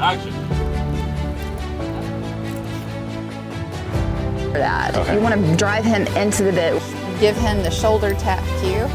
Action. For that. Okay. You want to drive him into the bit. Give him the shoulder tap cue.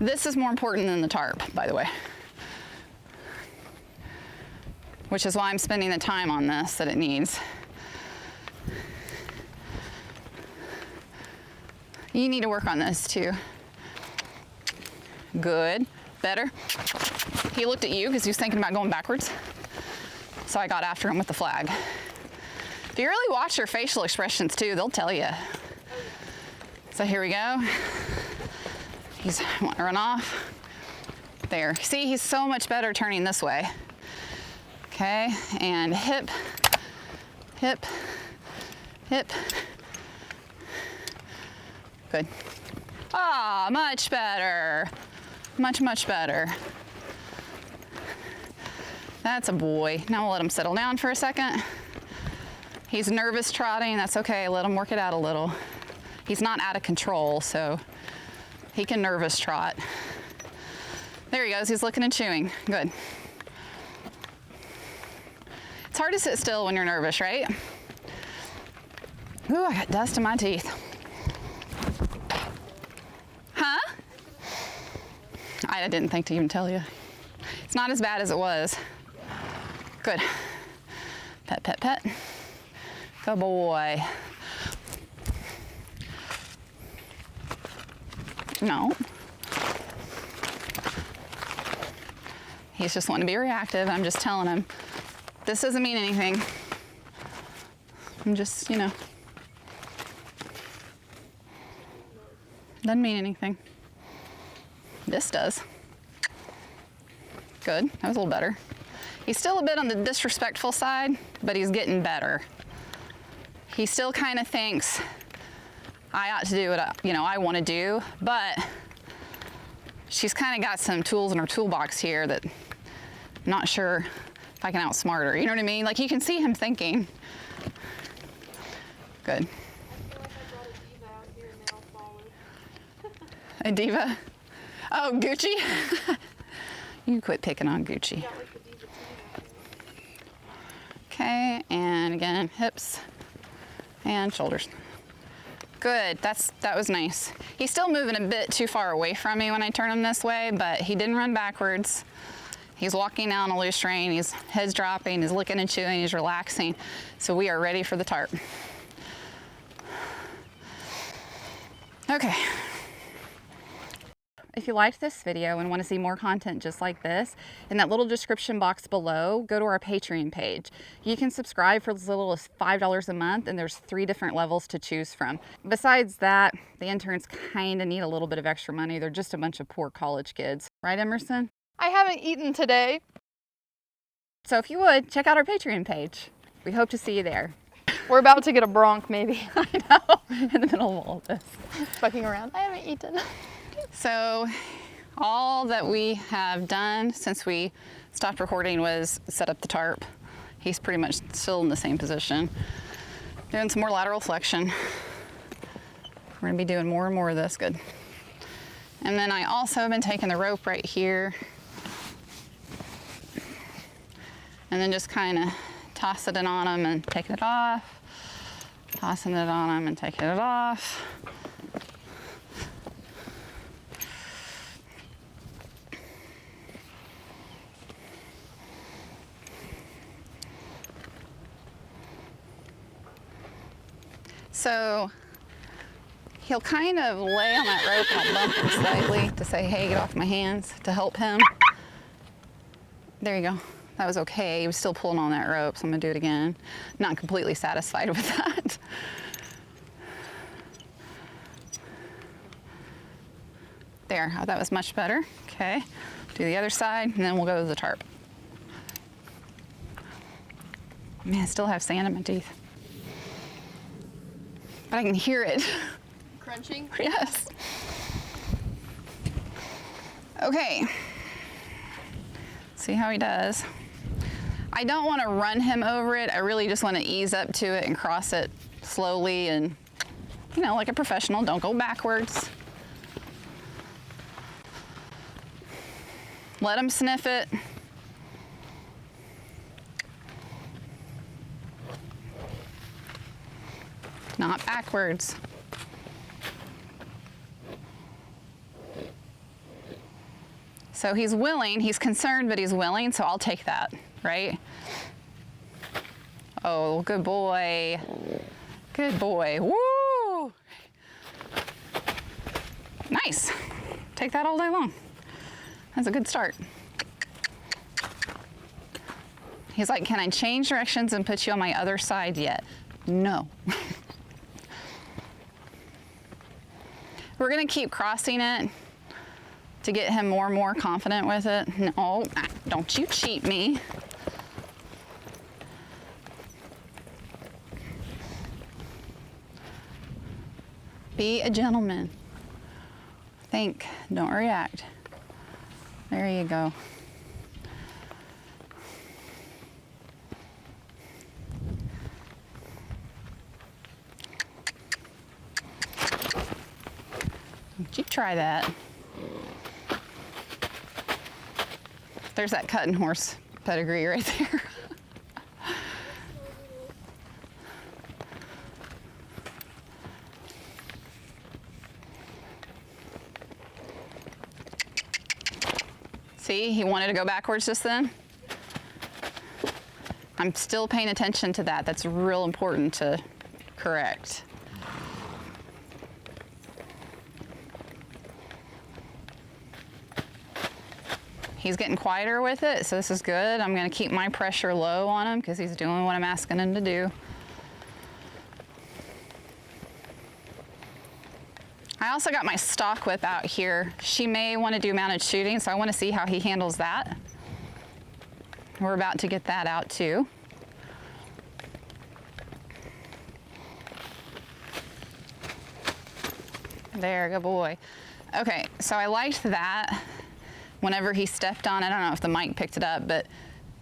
This is more important than the tarp, by the way. Which is why I'm spending the time on this that it needs. You need to work on this too. Good, better. He looked at you because he was thinking about going backwards. So I got after him with the flag. If you really watch their facial expressions too, they'll tell you. So here we go. He's wanting to run off. There. See, he's so much better turning this way. Okay, and hip, hip, hip. Good. Ah, much better. Much, much better. That's a boy. Now we'll let him settle down for a second. He's nervous trotting. That's okay. Let him work it out a little. He's not out of control, so he can nervous trot. There he goes, he's looking and chewing. Good. It's hard to sit still when you're nervous, right? Ooh, I got dust in my teeth. Huh? I didn't think to even tell you. It's not as bad as it was. Good. Pet, pet, pet. Good boy. No. He's just wanting to be reactive. I'm just telling him, this doesn't mean anything. I'm just, you know, doesn't mean anything. This does. Good, that was a little better. He's still a bit on the disrespectful side, but he's getting better. He still kind of thinks, I ought to do what I want to do, but she's kind of got some tools in her toolbox here that I'm not sure if I can outsmart her. You know what I mean? Like, you can see him thinking. Good. A diva? Oh, Gucci? You quit picking on Gucci. Okay, and again, hips and shoulders. Good, that was nice. He's still moving a bit too far away from me when I turn him this way, but he didn't run backwards. He's walking down a loose rein, his head's dropping, he's licking and chewing, he's relaxing. So we are ready for the tarp. Okay. If you liked this video and want to see more content just like this, in that little description box below, go to our Patreon page. You can subscribe for as little as $5 a month, and there's 3 different levels to choose from. Besides that, the interns kind of need a little bit of extra money. They're just a bunch of poor college kids. Right, Emerson? I haven't eaten today. So if you would, check out our Patreon page. We hope to see you there. We're about to get a bronc, maybe. I know, in the middle of all of this. Fucking around. I haven't eaten. So all that we have done since we stopped recording was set up the tarp. He's pretty much still in the same position. Doing some more lateral flexion. We're gonna be doing more and more of this, good. And then I also have been taking the rope right here and then just kind of tossing it on him and taking it off, tossing it on him and taking it off. So he'll kind of lay on that rope and I'll bump him slightly to say, hey, get off my hands, to help him. There you go. That was okay. He was still pulling on that rope, so I'm gonna do it again. Not completely satisfied with that. There, oh, that was much better. Okay, do the other side, and then we'll go to the tarp. Man, I still have sand in my teeth. but I can hear it. Crunching? Yes. Okay. See how he does. I don't want to run him over it. I really just want to ease up to it and cross it slowly and, you know, like a professional. Don't go backwards. Let him sniff it. Not backwards. So he's willing, he's concerned, but he's willing, so I'll take that, right? Oh, good boy. Good boy. Woo! Nice. Take that all day long. That's a good start. He's like, can I change directions and put you on my other side yet? No. We're gonna keep crossing it to get him more and more confident with it. No, don't you cheat me. Be a gentleman. Think, don't react. There you go. Don't you try that. There's that cutting horse pedigree right there. See, he wanted to go backwards just then. I'm still paying attention to that. That's real important to correct. He's getting quieter with it, so this is good. I'm gonna keep my pressure low on him because he's doing what I'm asking him to do. I also got my stock whip out here. She may want to do mounted shooting, so I want to see how he handles that. We're about to get that out too. There, good boy. Okay, so I liked that. Whenever he stepped on it, I don't know if the mic picked it up, but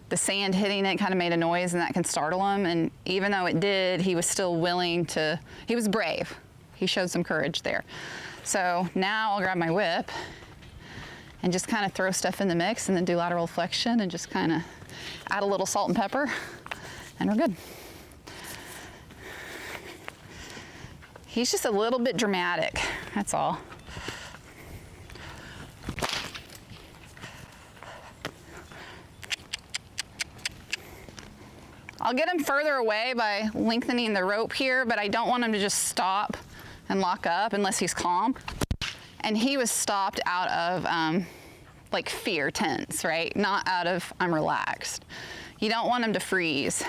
the sand hitting it kind of made a noise and that can startle him. And even though it did, he was still willing to, he was brave. He showed some courage there. So now I'll grab my whip and just kind of throw stuff in the mix and then do lateral flexion and just kind of add a little salt and pepper and we're good. He's just a little bit dramatic, that's all. I'll get him further away by lengthening the rope here, but I don't want him to just stop and lock up unless he's calm. And he was stopped out of like fear tense, right? Not out of I'm relaxed. You don't want him to freeze.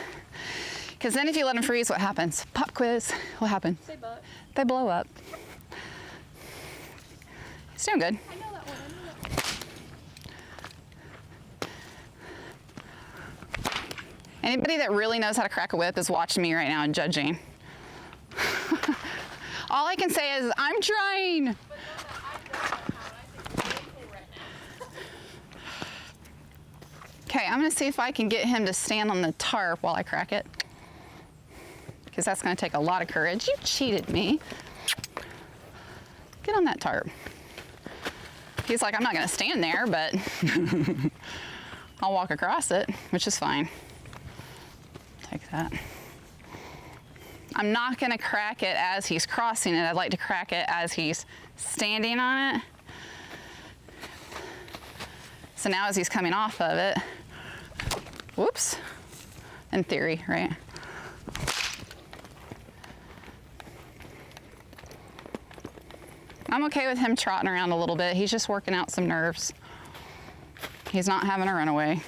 Because then if you let him freeze, what happens? Pop quiz, what happens? They butt. They blow up. He's doing good. I know that one. Anybody that really knows how to crack a whip is watching me right now and judging. All I can say is, I'm trying. Okay, I'm gonna see if I can get him to stand on the tarp while I crack it. Because that's gonna take a lot of courage. You cheated me. Get on that tarp. He's like, I'm not gonna stand there, but I'll walk across it, which is fine. Take that. I'm not gonna crack it as he's crossing it. I'd like to crack it as he's standing on it. So now as he's coming off of it, whoops, in theory, right? I'm okay with him trotting around a little bit. He's just working out some nerves. He's not having a runaway.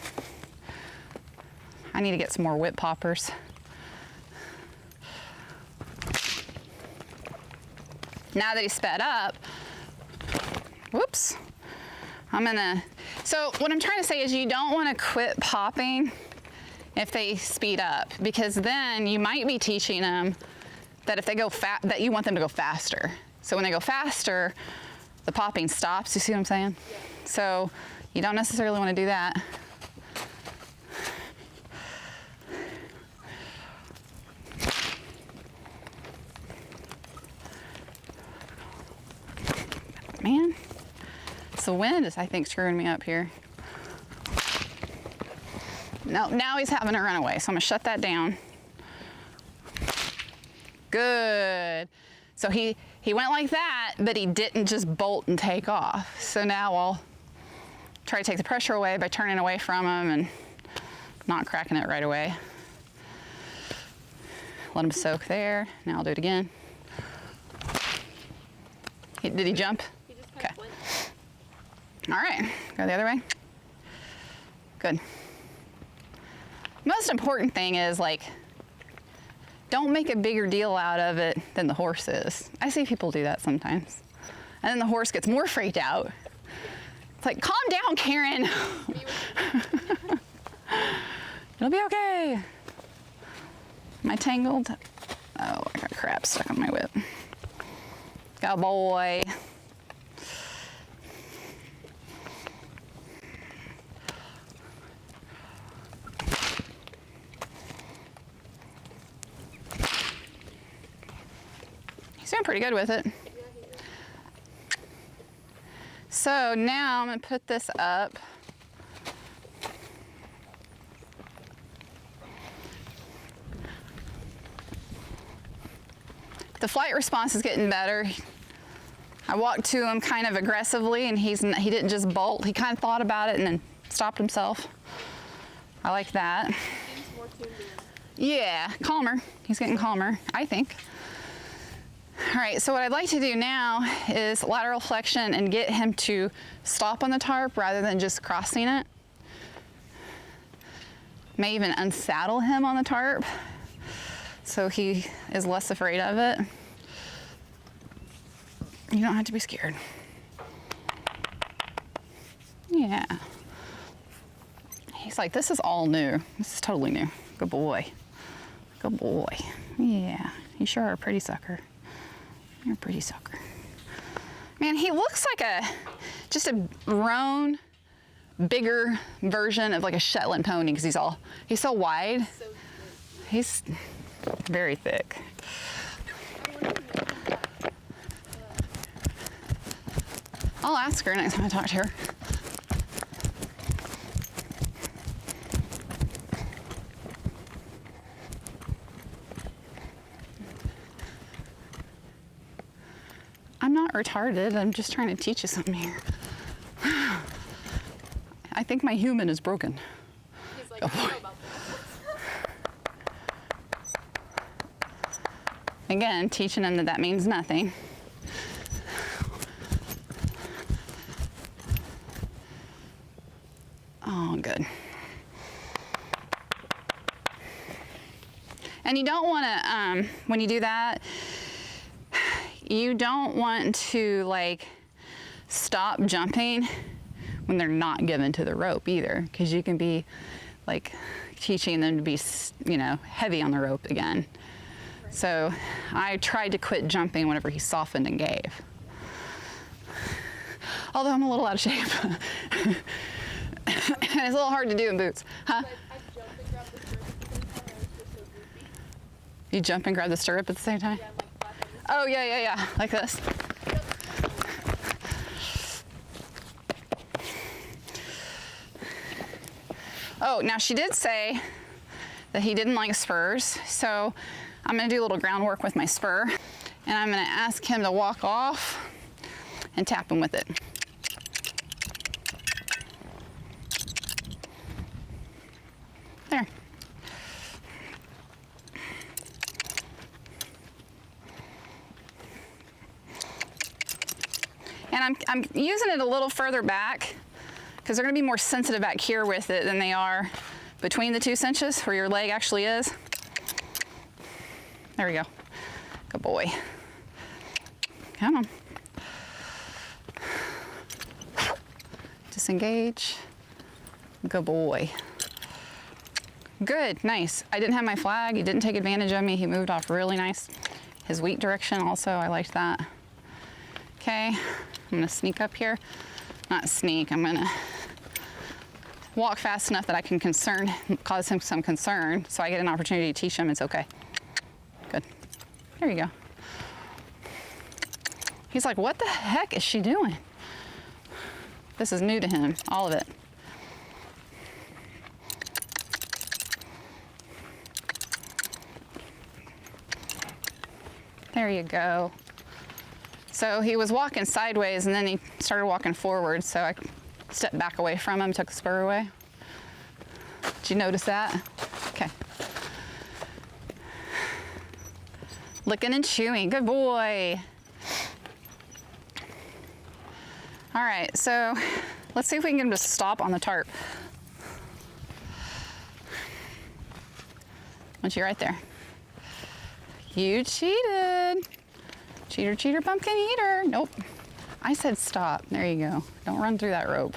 I need to get some more whip poppers. Now that he's sped up, whoops, so what I'm trying to say is you don't want to quit popping if they speed up, because then you might be teaching them that if they go that you want them to go faster. So when they go faster, the popping stops. You see what I'm saying? Yeah. So you don't necessarily want to do that. Man, it's the wind is, I think, screwing me up here. No, now he's having a runaway, so I'm gonna shut that down. Good. So he went like that, but he didn't just bolt and take off. So now I'll try to take the pressure away by turning away from him and not cracking it right away. Let him soak there. Now I'll do it again. Did he jump? He just Okay. kind of went. All right, go the other way. Good. Most important thing is, like, don't make a bigger deal out of it than the horse is. I see people do that sometimes. And then the horse gets more freaked out. It's like, calm down, Karen. It'll be okay. Am I tangled? Oh, I got crap stuck on my whip. Good boy. He's doing pretty good with it. So now I'm gonna put this up. The flight response is getting better. I walked to him kind of aggressively, and he didn't just bolt. He kind of thought about it and then stopped himself. I like that. Seems more tuned in. Yeah, calmer. He's getting calmer, I think. All right, so what I'd like to do now is lateral flexion and get him to stop on the tarp rather than just crossing it. May even unsaddle him on the tarp so he is less afraid of it. You don't have to be scared. Yeah. He's like, this is all new. This is totally new. Good boy. Good boy. Yeah, you sure are a pretty sucker. You're a pretty sucker. Man, he looks like just a grown, bigger version of like a Shetland pony because he's so wide. So thick. He's very thick. I'll ask her next time I talk to her. I'm not retarded, I'm just trying to teach you something here. I think my human is broken. He's like, I don't know about this. Again, teaching him that means nothing. Oh, good. And you don't want to, when you do that, you don't want to like stop jumping when they're not given to the rope either, because you can be like teaching them to be, you know, heavy on the rope again. Right. So I tried to quit jumping whenever he softened and gave. Although I'm a little out of shape. And it's a little hard to do in boots. Huh? I jump and grab the stirrup at the same time. You jump and grab the stirrup at the same time? Yeah, I'm like flapping. Oh, yeah. Like this. Oh, now she did say that he didn't like spurs, so I'm gonna do a little groundwork with my spur, and I'm gonna ask him to walk off and tap him with it. There. And I'm using it a little further back because they're going to be more sensitive back here with it than they are between the two cinches where your leg actually is. There we go. Good boy. Come on. Disengage. Good boy. Good, nice. I didn't have my flag. He didn't take advantage of me. He moved off really nice. his wheat direction also. I liked that. Okay, I'm gonna sneak up here. Not sneak, I'm gonna walk fast enough that I can cause him some concern, so I get an opportunity to teach him it's okay. Good. There you go. He's like, what the heck is she doing? This is new to him, all of it. There you go. So he was walking sideways and then he started walking forward, so I stepped back away from him, took the spur away. Did you notice that? Okay. Licking and chewing, good boy. All right, so let's see if we can get him to stop on the tarp. Want you right there. You cheated. Cheater, cheater, pumpkin eater. Nope. I said stop. There you go. Don't run through that rope.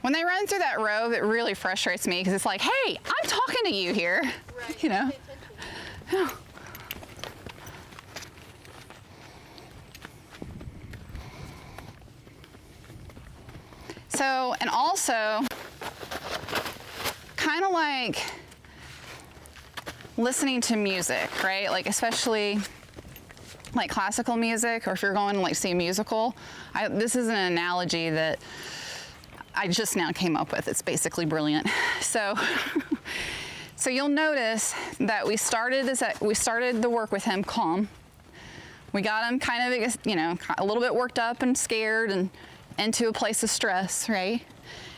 When they run through that rope, it really frustrates me because it's like, hey, I'm talking to you here. Right. You know? So, and also, kind of like listening to music, right? Like especially like classical music, or if you're going to like see a musical. This is an analogy that I just now came up with. It's basically brilliant. So, so you'll notice that we started the work with him calm. We got him kind of, you know, a little bit worked up and scared and into a place of stress, right?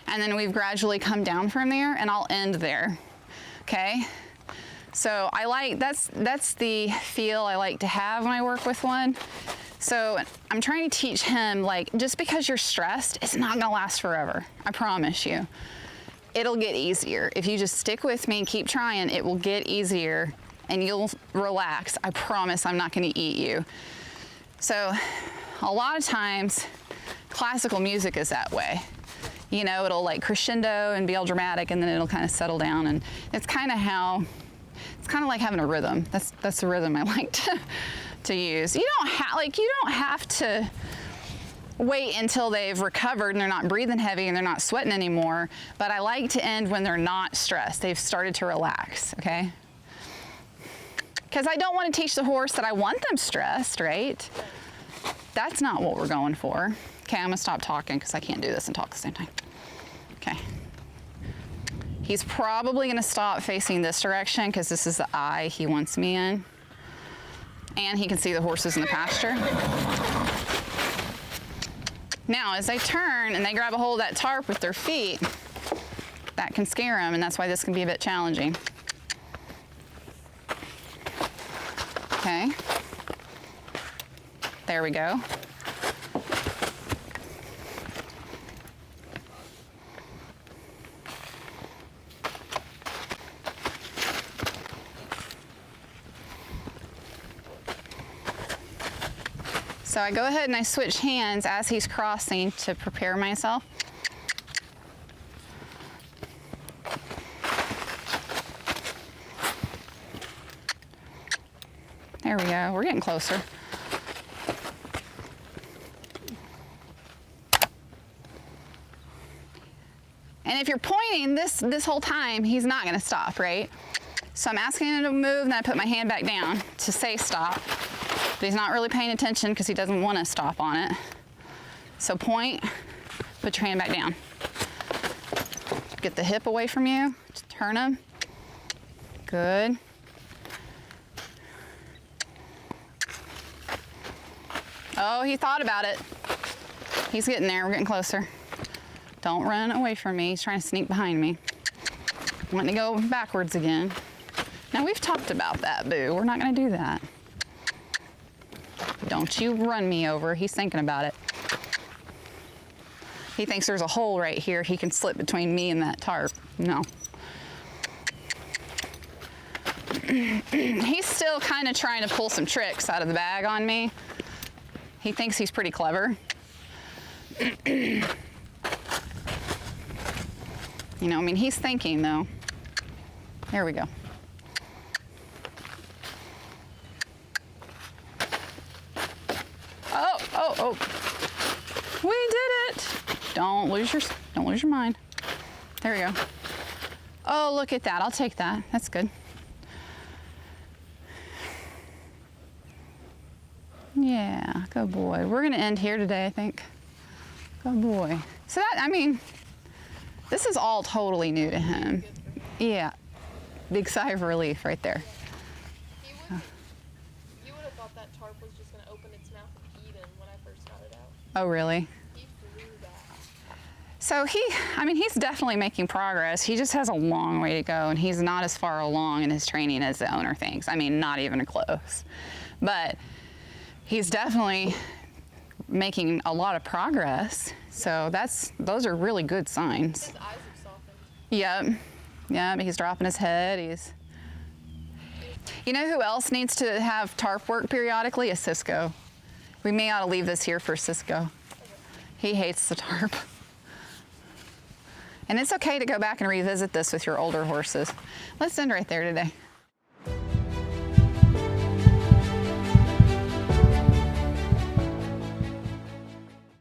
And then we've gradually come down from there, and I'll end there, okay? So I like, that's the feel I like to have when I work with one. So I'm trying to teach him, like, just because you're stressed, it's not gonna last forever, I promise you. It'll get easier. If you just stick with me and keep trying, it will get easier and you'll relax. I promise I'm not gonna eat you. So a lot of times, classical music is that way. You know, it'll like crescendo and be all dramatic, and then it'll kind of settle down, and it's kind of how, it's kind of like having a rhythm. That's the rhythm I like to use. You don't have to wait until they've recovered and they're not breathing heavy and they're not sweating anymore, but I like to end when they're not stressed. They've started to relax, okay? Because I don't want to teach the horse that I want them stressed, right? That's not what we're going for. Okay, I'm gonna stop talking because I can't do this and talk at the same time. Okay. He's probably gonna stop facing this direction because this is the eye he wants me in. And he can see the horses in the pasture. Now, as they turn and they grab a hold of that tarp with their feet, that can scare them, and that's why this can be a bit challenging. Okay. There we go. So I go ahead and I switch hands as he's crossing to prepare myself. There we go, we're getting closer. And if you're pointing this whole time, he's not gonna stop, right? So I'm asking him to move, and then I put my hand back down to say stop. But he's not really paying attention because he doesn't want to stop on it. So point, put your hand back down. Get the hip away from you, just turn him. Good. Oh, he thought about it. He's getting there, we're getting closer. Don't run away from me, he's trying to sneak behind me. Wanting to go backwards again. Now we've talked about that, Boo, we're not gonna do that. Don't you run me over. He's thinking about it. He thinks there's a hole right here. He can slip between me and that tarp. No. He's still kind of trying to pull some tricks out of the bag on me. He thinks he's pretty clever. You know, I mean, he's thinking though. There we go. Oh. We did it. Don't lose your mind. There we go. Oh, look at that. I'll take that. That's good. Yeah, good boy. We're gonna end here today, I think. Good boy. So that, I mean, this is all totally new to him. Yeah, big sigh of relief right there. You would have thought that tarp was just gonna open its mouth and eat him when I first got it out. Oh, really? He flew back. So he's definitely making progress. He just has a long way to go, and he's not as far along in his training as the owner thinks. I mean, not even close. But he's definitely making a lot of progress. So those are really good signs. His eyes have softened. Yep, he's dropping his head. You know who else needs to have tarp work periodically? A 𝘂𝑚. We may ought to leave this here for 𝘂𝑚. He hates the tarp. And it's okay to go back and revisit this with your older horses. Let's end right there today.